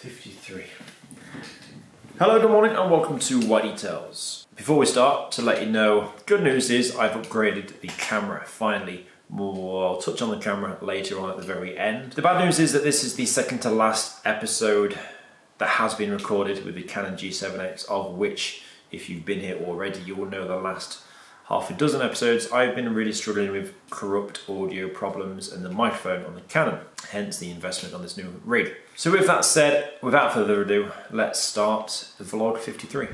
53. Hello, good morning and welcome to WhiteDetails. Before we start, to let you know, good news is I've upgraded the camera finally. I'll touch on the camera later on at the very end. The bad news is that this is the second to last episode that has been recorded with the Canon G7X, of which, if you've been here already, you will know the last half a dozen episodes I've been really struggling with corrupt audio problems and the microphone on the Canon, hence the investment on this new rig. So with that said, without further ado, let's start the vlog 53.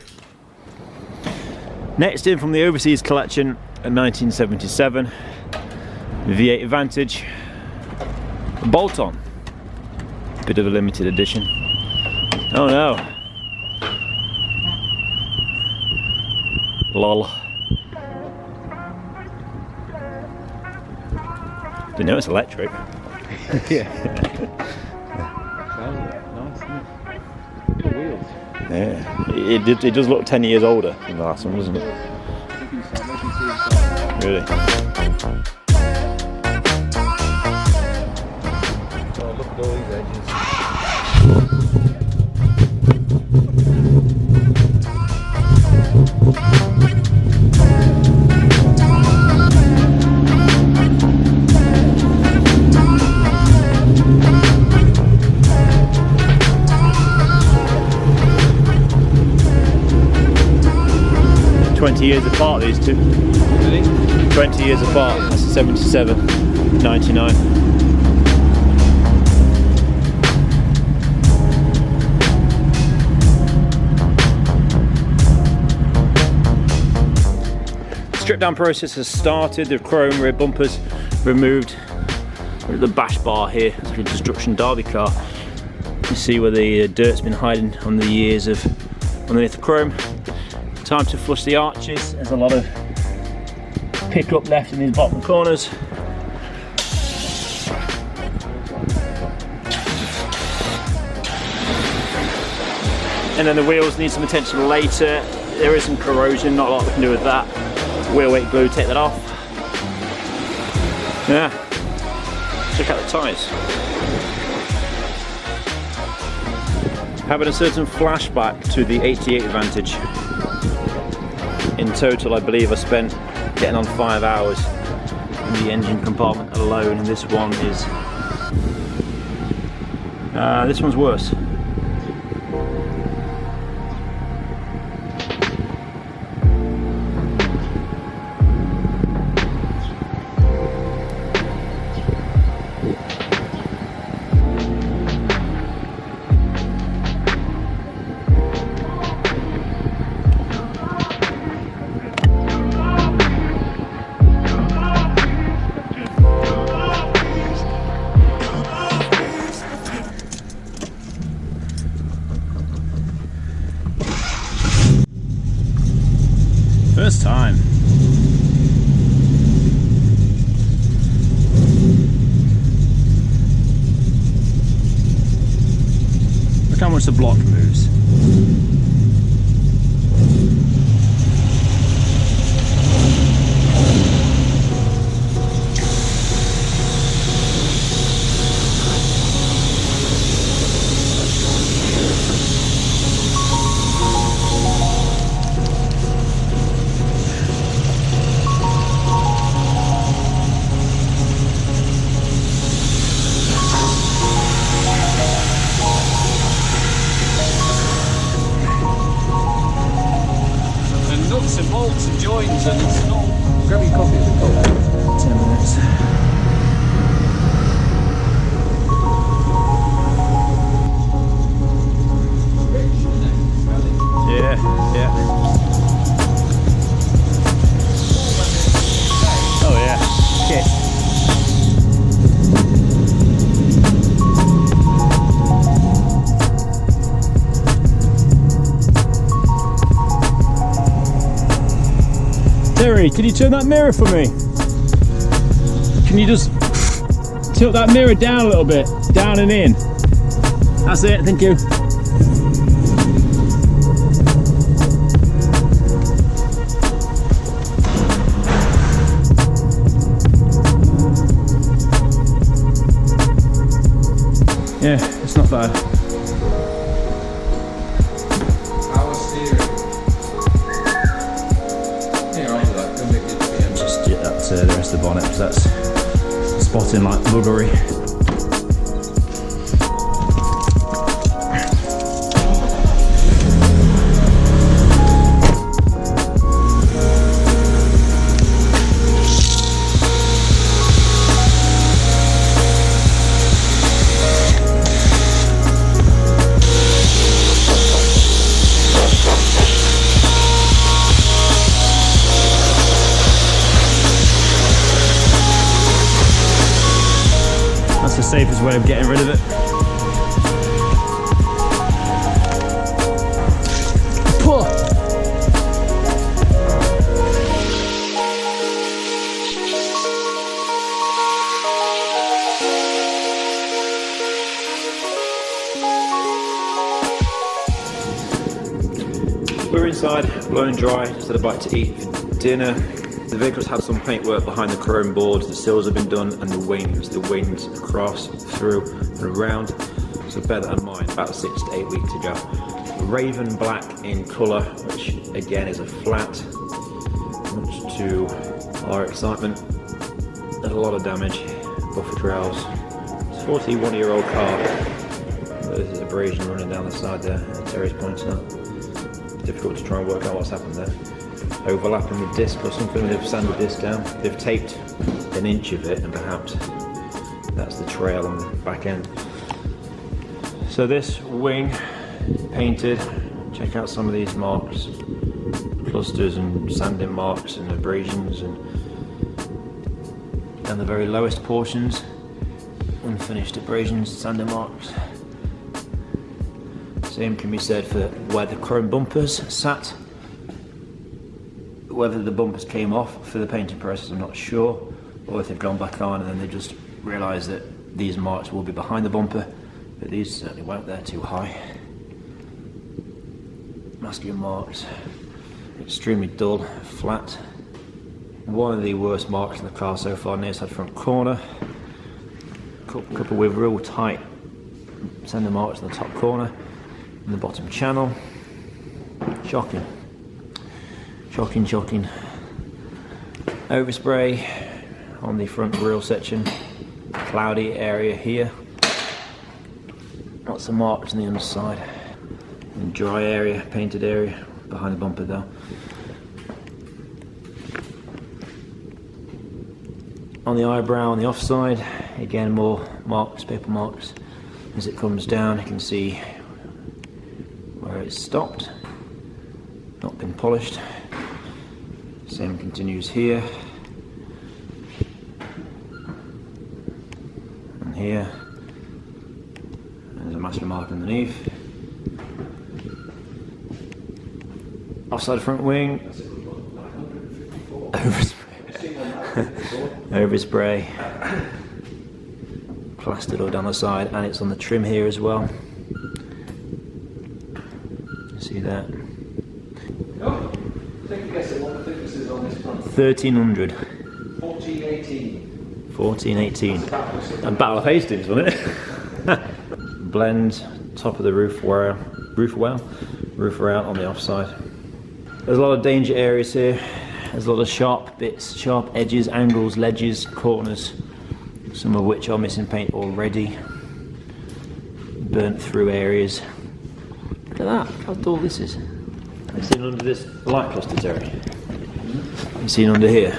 Next in from the overseas collection, a 1977 V8 Vantage, a bolt-on, bit of a limited edition. Oh no, lol. Didn't know it's electric. Yeah. Nice, the wheels. Yeah, it does look 10 years older than the last one, doesn't it? Really? Oh, look at all these edges. 20 years apart, these two. Really? 20 years apart. That's a 77, 99. The strip down process has started. The chrome rear bumpers removed. The bash bar here, it's like a destruction derby car. You see where the dirt's been hiding on the years of underneath the chrome. Time to flush the arches. There's a lot of pickup left in these bottom corners. And then the wheels need some attention later. There is some corrosion, not a lot we can do with that. Wheel weight glue, take that off. Yeah, check out the tyres. Having a certain flashback to the 88 Vantage. In total, I believe I spent getting on 5 hours in the engine compartment alone, and this one is this one's worse. First time. Look how much the block moves. And bolts and joints and it's all. Grab your coffee at the cold. 10 minutes. Yeah. Oh yeah. Kit. Terry, can you turn that mirror for me? Can you just tilt that mirror down a little bit? Down and in. That's it, thank you. Yeah, it's not bad. the rest of the bonnet, because that's spotting like buggery. The safest way of getting rid of it. We're inside, blown dry, just had a bite to eat for dinner. The vehicle's had some paintwork behind the chrome boards, the sills have been done, and the wings across, through and around, so bear that in mind, about 6 to 8 weeks to go. Raven Black in colour, which again is a flat, much to our excitement. There's a lot of damage, buffer trails. It's a 41-year-old car, there's abrasion running down the side there, Terry's pointing out. Difficult to try and work out what's happened there. Overlapping the disc or something, they've sanded the disc down. They've taped an inch of it, and perhaps that's the trail on the back end. So this wing painted, check out some of these marks, clusters and sanding marks and abrasions, and the very lowest portions, unfinished abrasions, sanding marks. Same can be said for where the chrome bumpers sat. Whether the bumpers came off for the painting process, I'm not sure, or if they've gone back on and then they just realised that these marks will be behind the bumper, but these certainly won't, they're too high. Masculine marks, extremely dull, flat. One of the worst marks in the car so far, near side front corner, coupled with real tight sanding marks in the top corner, in the bottom channel. Shocking. Shocking. Overspray on the front grille section, cloudy area here, lots of marks on the underside, and dry area, painted area behind the bumper though. On the eyebrow on the offside, again more marks, paper marks. As it comes down, you can see where it's stopped, not been polished. Same continues here, and here. There's a massive mark underneath. Offside front wing. Overspray. Plastered all down the side, and it's on the trim here as well. See that? Take a guess at what the thickness is on this front. 1300. 1418. 1418. And Battle of Hastings, wasn't it? Blend, top of the roof well, roof rail on the offside. There's a lot of danger areas here. There's a lot of sharp bits, sharp edges, angles, ledges, corners, some of which are missing paint already. Burnt through areas. Look at that, look how dull this is. Have you seen under this light cluster, Terry? Have you seen under here?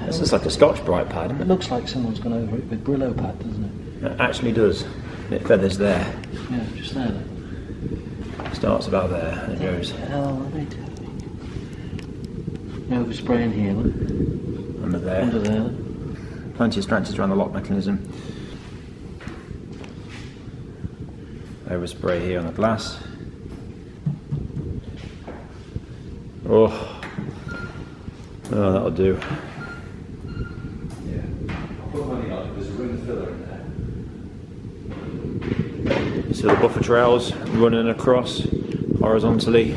This is like a Scotch Brite pad, isn't It it? looks like someone's gone over it with Brillo pad, doesn't it? It actually does. It feathers there. Yeah, just there. Starts about there and it goes What the hell are they doing? Overspray in here, look. under there. Under there. Plenty of scratches around the lock mechanism. Overspray here on the glass. Oh, that'll do. Yeah. I'll put money on it, there's a ring filler in there. So the buffer trails running across horizontally.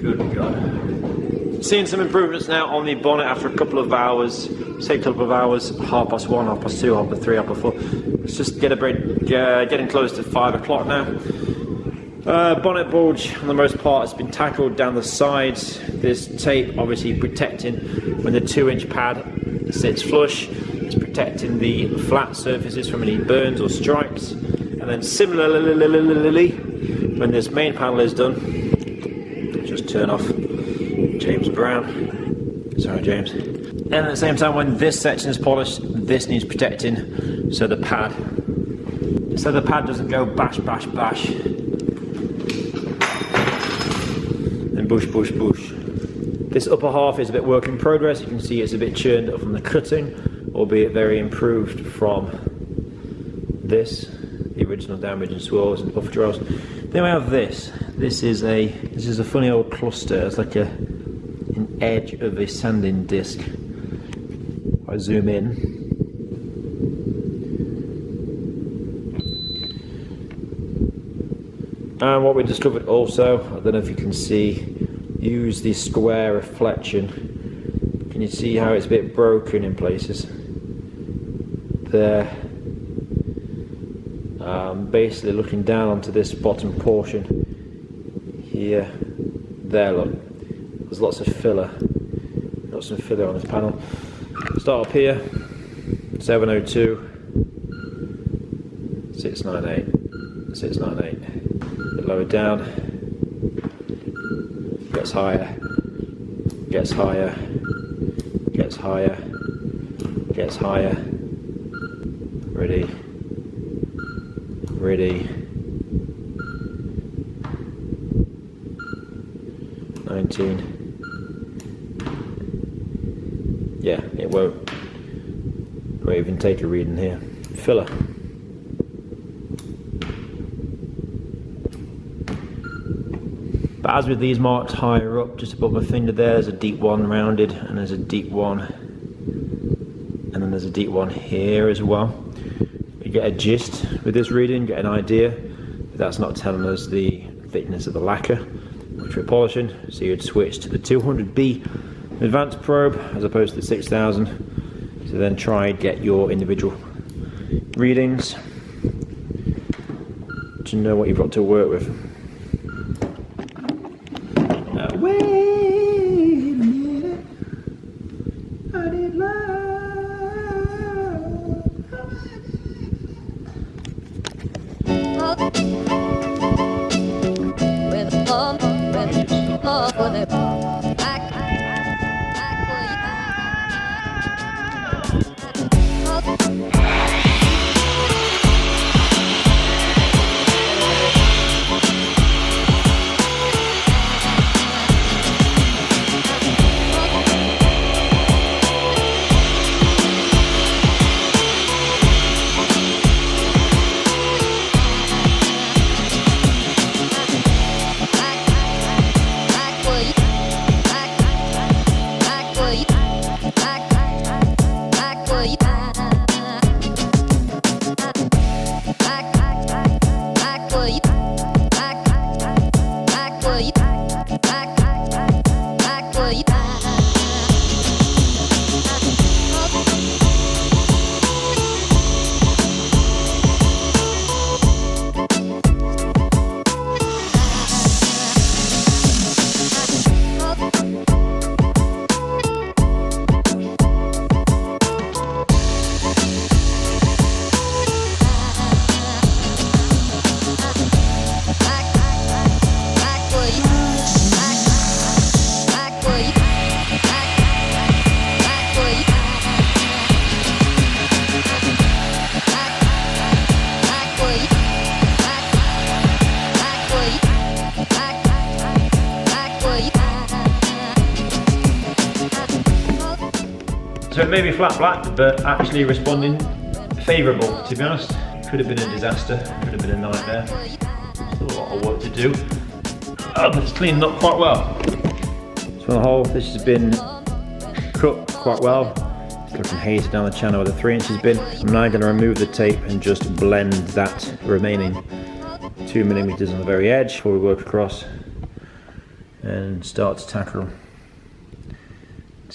Good God. Seeing some improvements now on the bonnet after a couple of hours. Say a couple of hours, 1:30, 2:30, 3:30, 4. Let's just getting close to 5 o'clock now. Bonnet bulge on the most part has been tackled down the sides. This tape obviously protecting when the 2-inch pad sits flush. It's protecting the flat surfaces from any burns or stripes. And then similarly, when this main panel is done, just turn off James Brown. Sorry, James. And at the same time, when this section is polished, this needs protecting so the pad doesn't go bash, bash, bash. And bush, bush, bush. This upper half is a bit work in progress. You can see it's a bit churned up from the cutting, albeit very improved from the original damage and swirls and buff draws. Then we have this. This is a funny old cluster. It's like an edge of a sanding disc. If I zoom in, and what we discovered also, I don't know if you can see, use the square reflection. Can you see how it's a bit broken in places? There. Basically looking down onto this bottom portion here. There, look. There's lots of filler. Got some filler on this panel. Start up here. 702. 698. 698. A bit lower down. Gets higher. Gets higher. Gets higher. Gets higher. Ready. Ready. 19. Yeah, it won't even take a reading here. Filler. But as with these marks higher up, just above my finger there's a deep one rounded, and there's a deep one, and then there's a deep one here as well. You get a gist with this reading, get an idea, but that's not telling us the thickness of the lacquer which we're polishing. So you'd switch to the 200B advanced probe as opposed to the 6000. So then try and get your individual readings to know what you've got to work with. Wait a minute, I need So it may be flat black, but actually responding favourable, to be honest. Could have been a disaster, could have been a nightmare. Still a lot of work to do, but it's cleaned up quite well. So on the whole, this has been cut quite well. It's looking hazy down the channel where the 3-inch has been. I'm now going to remove the tape and just blend that remaining 2mm on the very edge before we work across and start to tackle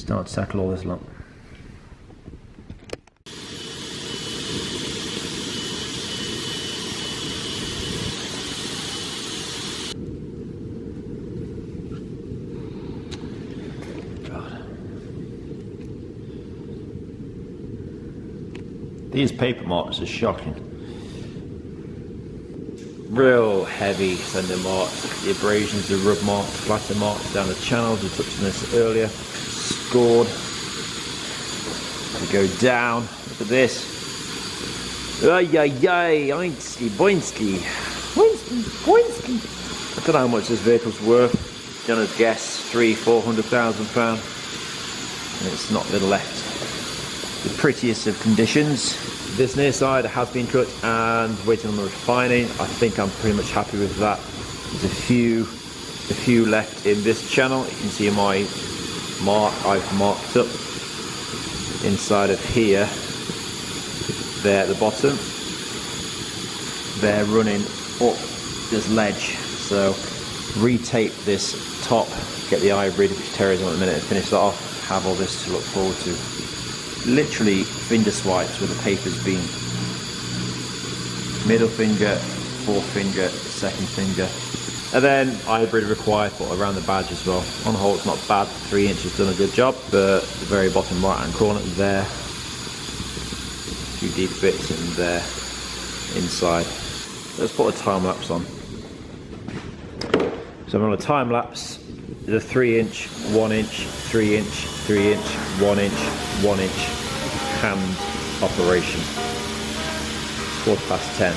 start to tackle all this lot. These paper marks are shocking. Real heavy fender marks, the abrasions, the rub marks, splatter marks down the channels. We touched on this earlier. Scored. We go down. Look at this. Ay ay ay, oinski, boinski. Boinski, boinski. I don't know how much this vehicle's worth. Gonna guess £300,000-400,000. And it's not been left the prettiest of conditions. This near side has been cut and waiting on the refining. I think I'm pretty much happy with that. There's a few left in this channel. You can see my mark I've marked up inside of here. There at the bottom. They're running up this ledge. So retape this top, get the hybrid, which Terry's on in a minute, and finish that off. Have all this to look forward to. Literally finger swipes where the paper's been. Middle finger, fourth finger, second finger. And then hybrid required, but around the badge as well. On the whole, it's not bad. 3 inches done a good job, but the very bottom right hand corner there. A few deep bits in there, inside. Let's put a time lapse on. So I'm on a time lapse. There's a 3 inch, 1 inch, 3 inch, 3 inch, 1 inch, 1 inch hand operation. 10:15.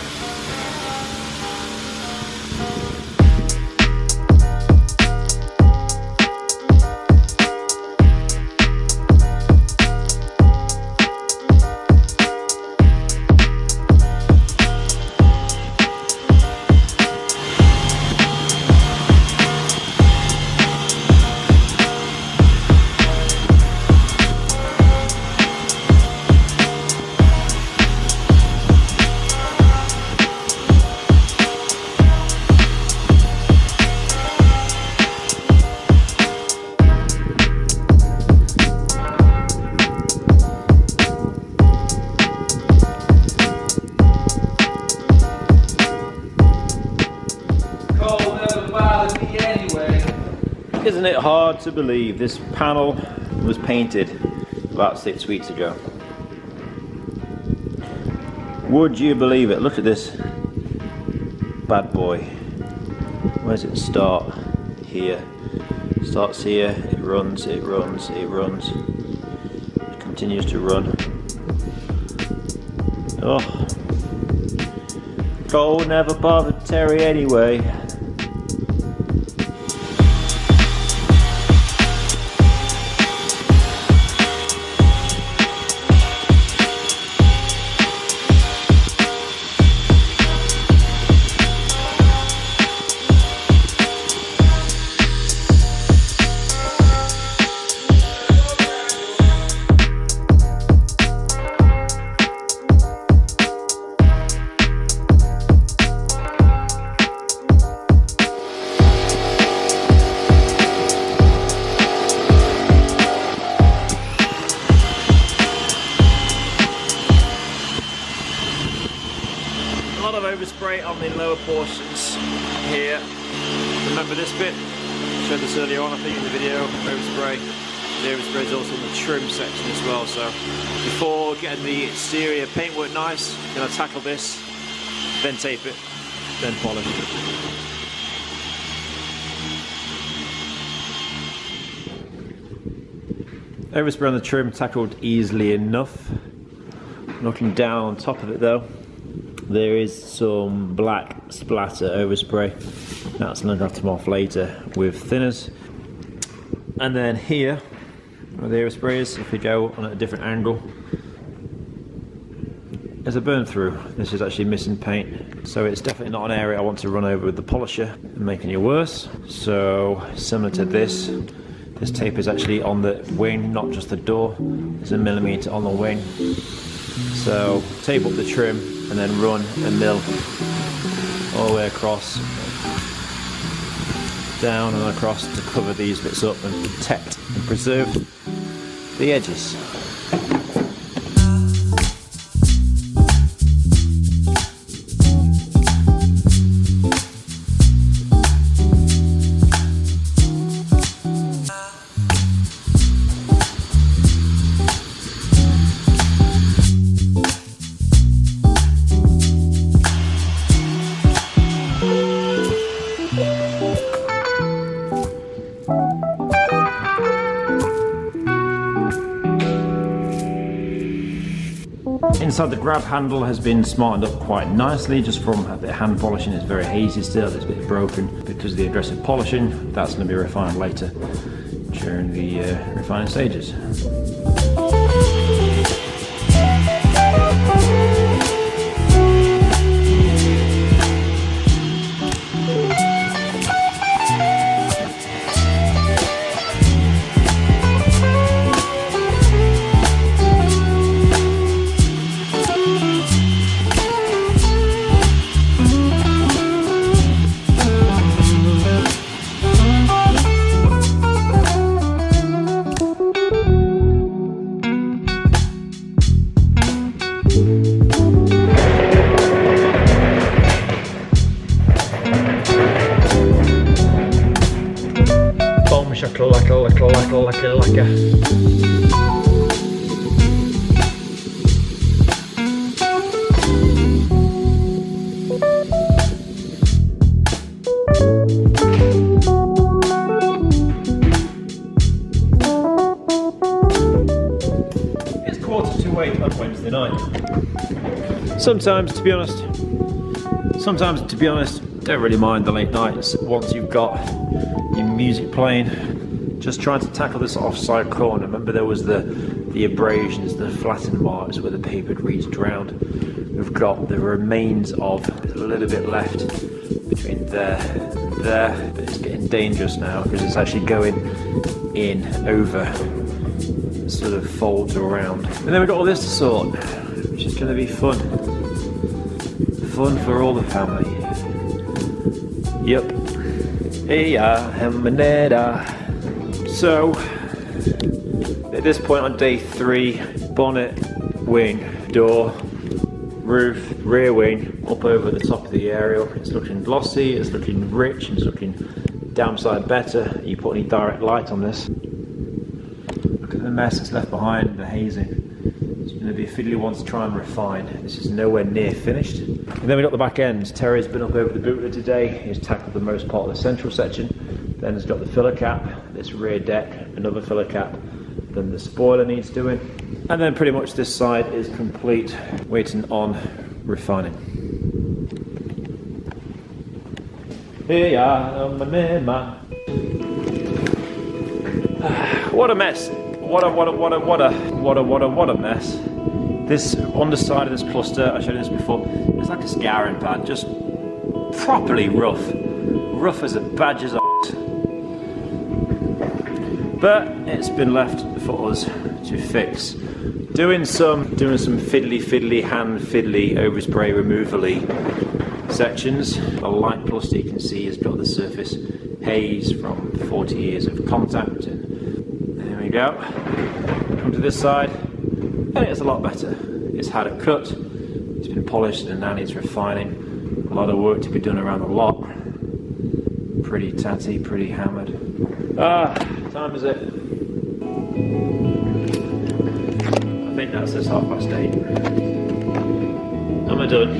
Isn't it hard to believe this panel was painted about 6 weeks ago? Would you believe it? Look at this bad boy. Where does it start? Here. It starts here, it runs, it runs, it runs. It continues to run. Oh. Gold never bothered Terry anyway. Overspray on the lower portions here. Remember this bit? I showed this earlier on, I think, in the video. Overspray. The overspray is also in the trim section as well. So before getting the exterior paintwork nice, I'm going to tackle this, then tape it, then polish it. Overspray on the trim tackled easily enough. Looking down on top of it though, there is some black splatter overspray. That's going to have to come off later with thinners. And then here, where the overspray is, if we go on a different angle, there's a burn through. This is actually missing paint. So it's definitely not an area I want to run over with the polisher and make any worse. So similar to this, this tape is actually on the wing, not just the door. There's a millimetre on the wing. So tape up the trim and then run and mill all the way across, down and across to cover these bits up and protect and preserve. the edges. Inside, the grab handle has been smartened up quite nicely just from a bit of hand polishing. It's very hazy still, it's a bit broken because of the aggressive polishing. That's going to be refined later during the refining stages. Laka. It's 7:45 on Wednesday night. Sometimes, to be honest, don't really mind the late nights once you've got your music playing. Just trying to tackle this offside corner. Remember, there was the abrasions, the flattened marks where the paper had reached drowned. We've got the remains of a little bit left between there and there, but it's getting dangerous now because it's actually going in over, sort of folds around. And then we've got all this to sort, which is going to be fun. Fun for all the family. Yep. So, at this point on day 3, bonnet, wing, door, roof, rear wing, up over the top of the aerial. It's looking glossy, it's looking rich, it's looking damn sight better. You put any direct light on this. Look at the mess that's left behind, the hazing. It's going to be a fiddly one to try and refine. This is nowhere near finished. And then we've got the back ends. Terry's been up over the bootler today. He's tackled the most part of the central section. Then he's got the filler cap, this rear deck, another filler cap. Then the spoiler needs doing. And then pretty much this side is complete, waiting on refining. What a mess. What a mess. This underside of this cluster, I showed you this before, it's like a scouring pad, just properly rough. Rough as a badger's ass. But it's been left for us to fix. Doing some fiddly, hand fiddly, overspray removal-y sections. The light cluster you can see has got the surface haze from 40 years of contact. And there we go. Come to this side, and it's a lot better. It's had a cut, it's been polished, and now needs refining. A lot of work to be done around the lot. Pretty tatty, pretty hammered. Time is it? I think that says 8:30. Am I done?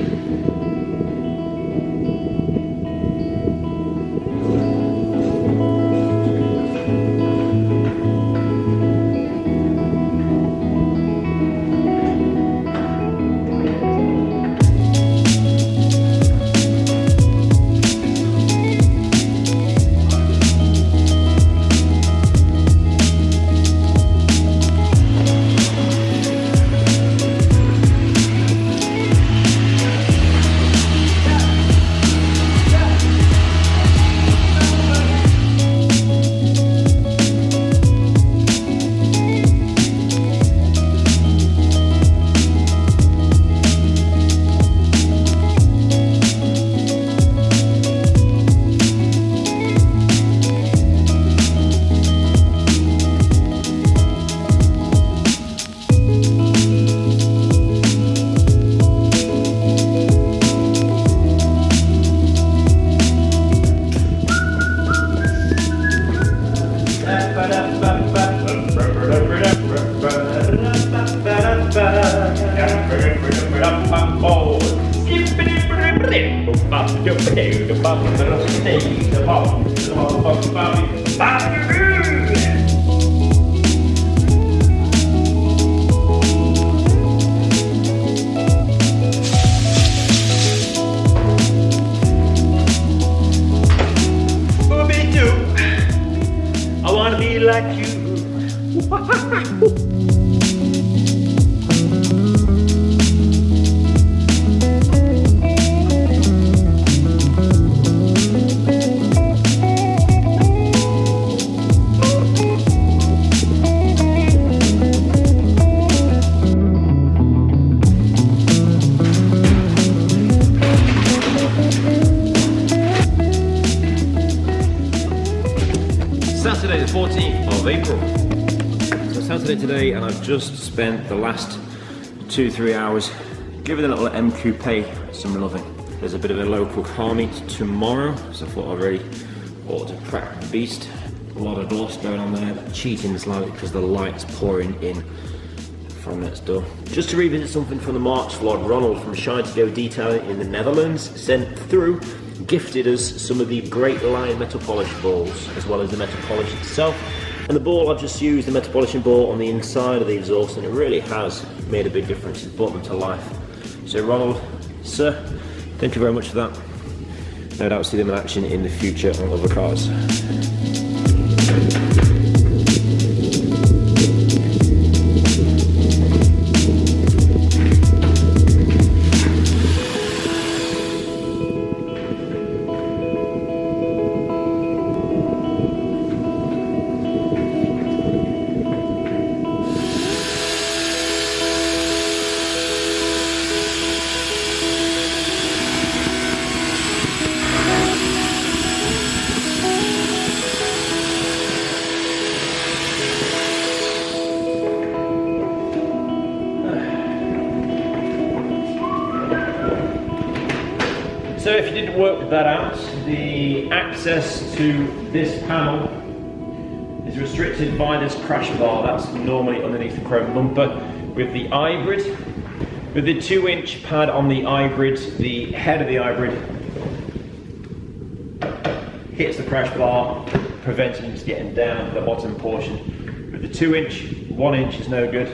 I wanna be like you. Saturday the 14th of April. So Saturday today, and I've just spent the last 2-3 hours giving the little M Coupe some loving. There's a bit of a local car meet tomorrow, so I thought I'd really ought to crack the beast. A lot of gloss going on there, cheating slightly because the light's pouring in from next door. Just to revisit something from the March vlog, Ronald from WhiteDetails in the Netherlands sent through, gifted us some of the Great Line metal polish balls, as well as the metal polish itself. And the ball, I've just used the metal polishing ball on the inside of the exhaust, and it really has made a big difference. It's brought them to life. So Ronald, sir, thank you very much for that. No doubt see them in action in the future on other cars. So if you didn't work that out, the access to this panel is restricted by this crash bar that's normally underneath the chrome bumper. With the hybrid, with the 2-inch pad on the hybrid, the head of the hybrid hits the crash bar, preventing it getting down to the bottom portion. With the 2-inch, 1-inch is no good.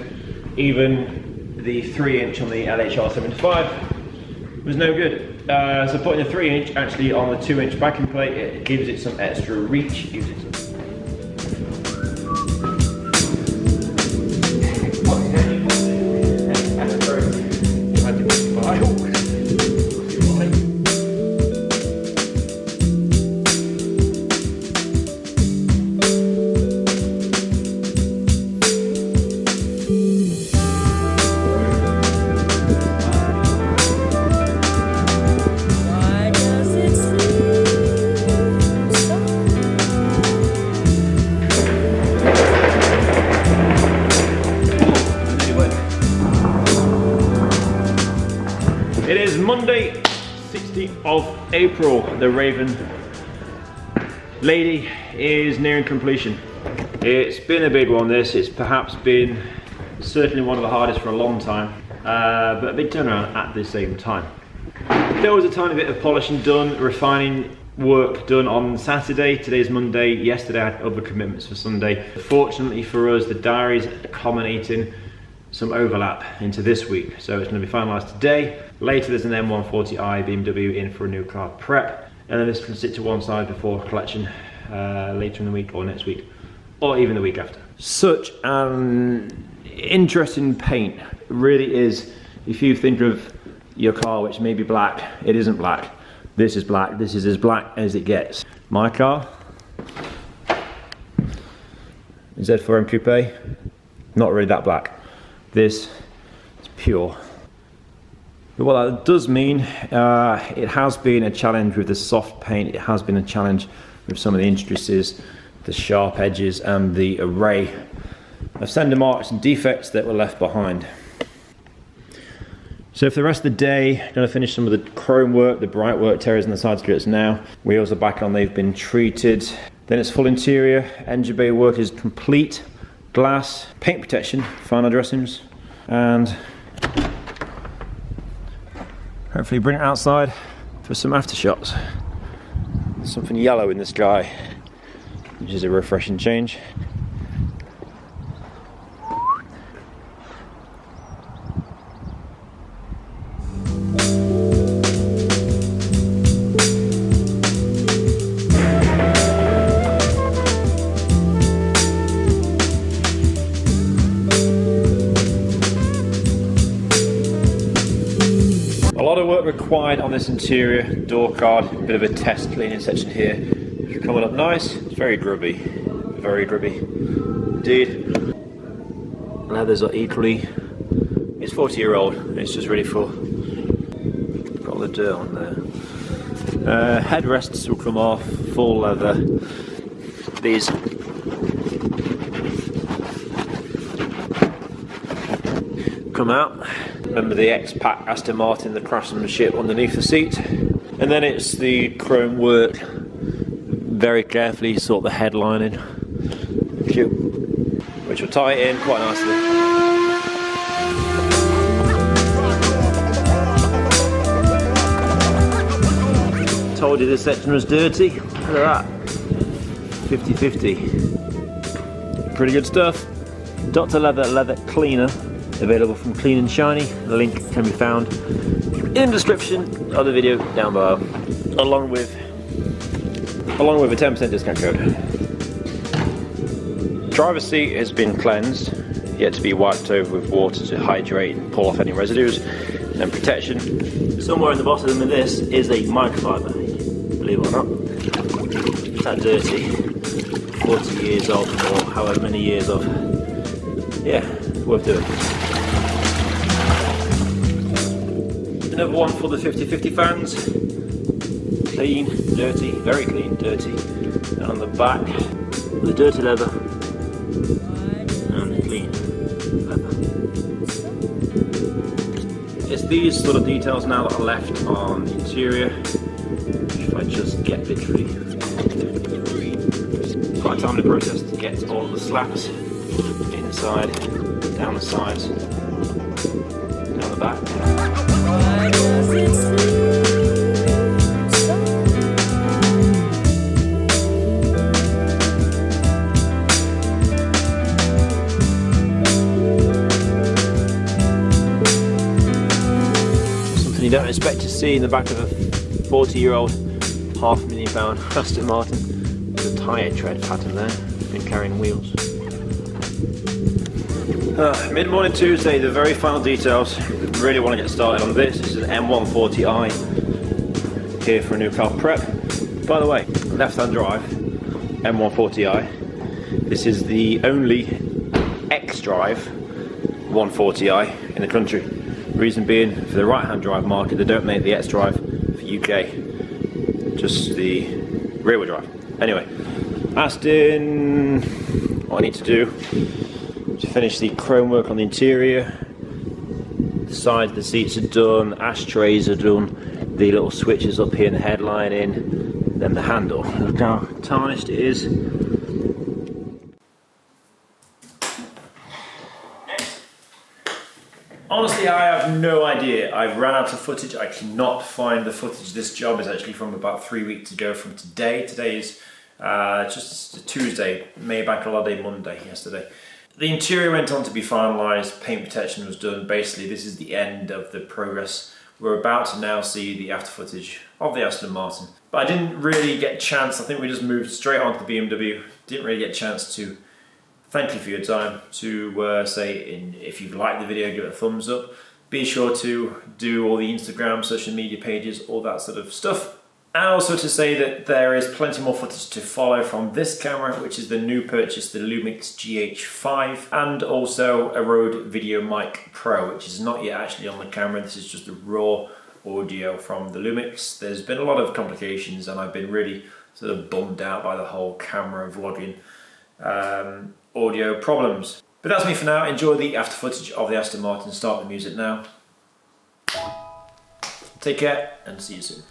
Even the 3-inch on the LHR75 was no good. So putting a 3-inch actually on the 2-inch backing plate, it gives it some extra reach, gives it some It is Monday, 16th of April. The Raven Lady is nearing completion. It's been a big one, this. It's perhaps been certainly one of the hardest for a long time, but a big turnaround at the same time. There was a tiny bit of polishing done, refining work done on Saturday. Today's Monday. Yesterday I had other commitments for Sunday. Fortunately for us, the diary's accommodating some overlap into this week, so it's going to be finalised today. Later there's an M140i BMW in for a new car prep, and then this can sit to one side before collection later in the week or next week, or even the week after. Such an interesting paint, it really is. If you think of your car, which may be black, it isn't black. This is black. This is as black as it gets. My car, Z4M Coupe, not really that black. This is pure. But what that does mean, it has been a challenge with the soft paint. It has been a challenge with some of the intricacies, the sharp edges, and the array of sender marks and defects that were left behind. So for the rest of the day, I'm going to finish some of the chrome work, the bright work, tears in the side skirts now. Wheels are back on, they've been treated. Then it's full interior, engine bay work is complete. Glass, paint protection, final dressings, and hopefully bring it outside for some after shots. Something yellow in the sky, which is a refreshing change. A lot of work required on this interior door card. A bit of a test cleaning section here. It's coming up nice. It's very grubby indeed. Leathers are equally. It's 40-year-old. It's just really full. Got all the dirt on there. Headrests will come off. Full leather. These come out. Remember the X-Pack Aston Martin, the craftsmanship underneath the seat. And then it's the chrome work. Very carefully sort the headlining, which will tie it in quite nicely. Told you this section was dirty. Look at that. 50-50. Pretty good stuff. Dr. Leather Cleaner. Available from Clean and Shiny. The link can be found in the description of the video down below, along with a 10% discount code. Driver's seat has been cleansed, yet to be wiped over with water to hydrate and pull off any residues. And then protection. Somewhere in the bottom of this is a microfiber, believe it or not. It's that dirty. 40 years old or however many years of. Yeah, worth doing. Another one for the 50-50 fans. Clean, dirty, very clean, dirty. And on the back, the dirty leather and the clean leather. It's these sort of details now that are left on the interior. If I just get literally quite a timely process to get all of the slaps inside, down the sides, down the back. Something you don't expect to see in the back of a 40-year-old £500,000 Aston Martin with a tyre tread pattern there and carrying wheels. Mid-morning Tuesday, the very final details. Really want to get started on this. This is an M140i here for a new car prep. By the way, left-hand drive M140i. This is the only X-Drive 140i in the country. Reason being, for the right-hand drive market, they don't make the X-Drive for UK, just the rear-wheel drive. Anyway, Aston, what I need to do to finish the chrome work on the interior. The sides of the seats are done, ashtrays are done, the little switches up here in the headlining, then the handle. Look how tarnished it is. Honestly, I have no idea. I've ran out of footage. I cannot find the footage. This job is actually from about 3 weeks ago from today. Today is just a Tuesday, May Bank Holiday Monday, yesterday. The interior went on to be finalised, paint protection was done. Basically, this is the end of the progress. We're about to now see the after footage of the Aston Martin. But I didn't really get a chance, I think we just moved straight on to the BMW. Didn't really get a chance to thank you for your time, to say if you've liked the video, give it a thumbs up. Be sure to do all the Instagram, social media pages, all that sort of stuff. And also to say that there is plenty more footage to follow from this camera, which is the new purchase, the Lumix GH5, and also a Rode Video Mic Pro, which is not yet actually on the camera. This is just the raw audio from the Lumix. There's been a lot of complications and I've been really sort of bummed out by the whole camera vlogging audio problems. But that's me for now. Enjoy the after footage of the Aston Martin. Start the music now. Take care and see you soon.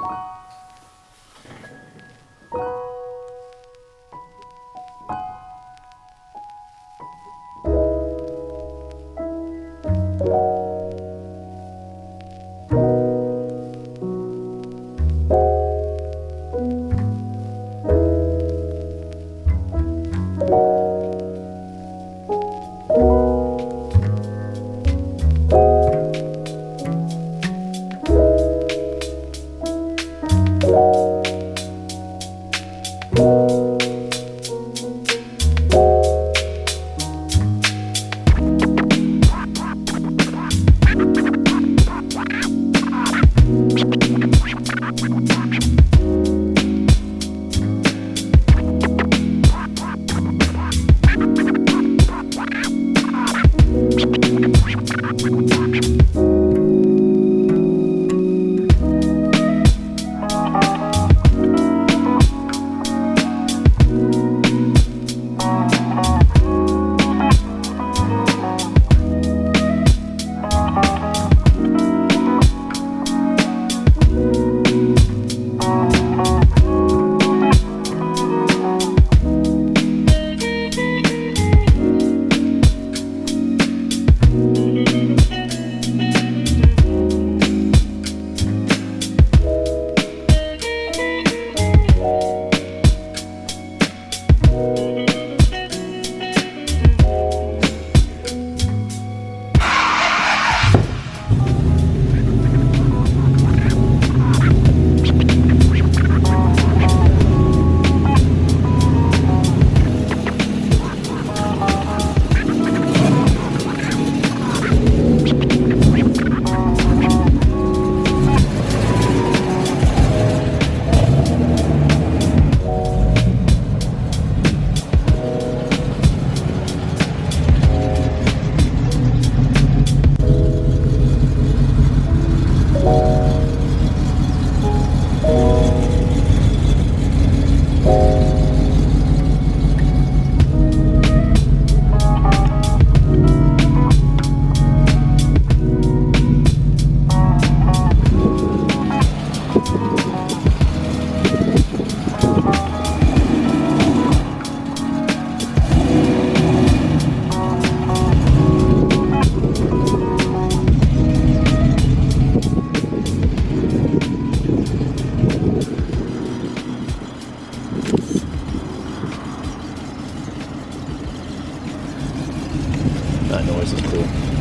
That noise is cool.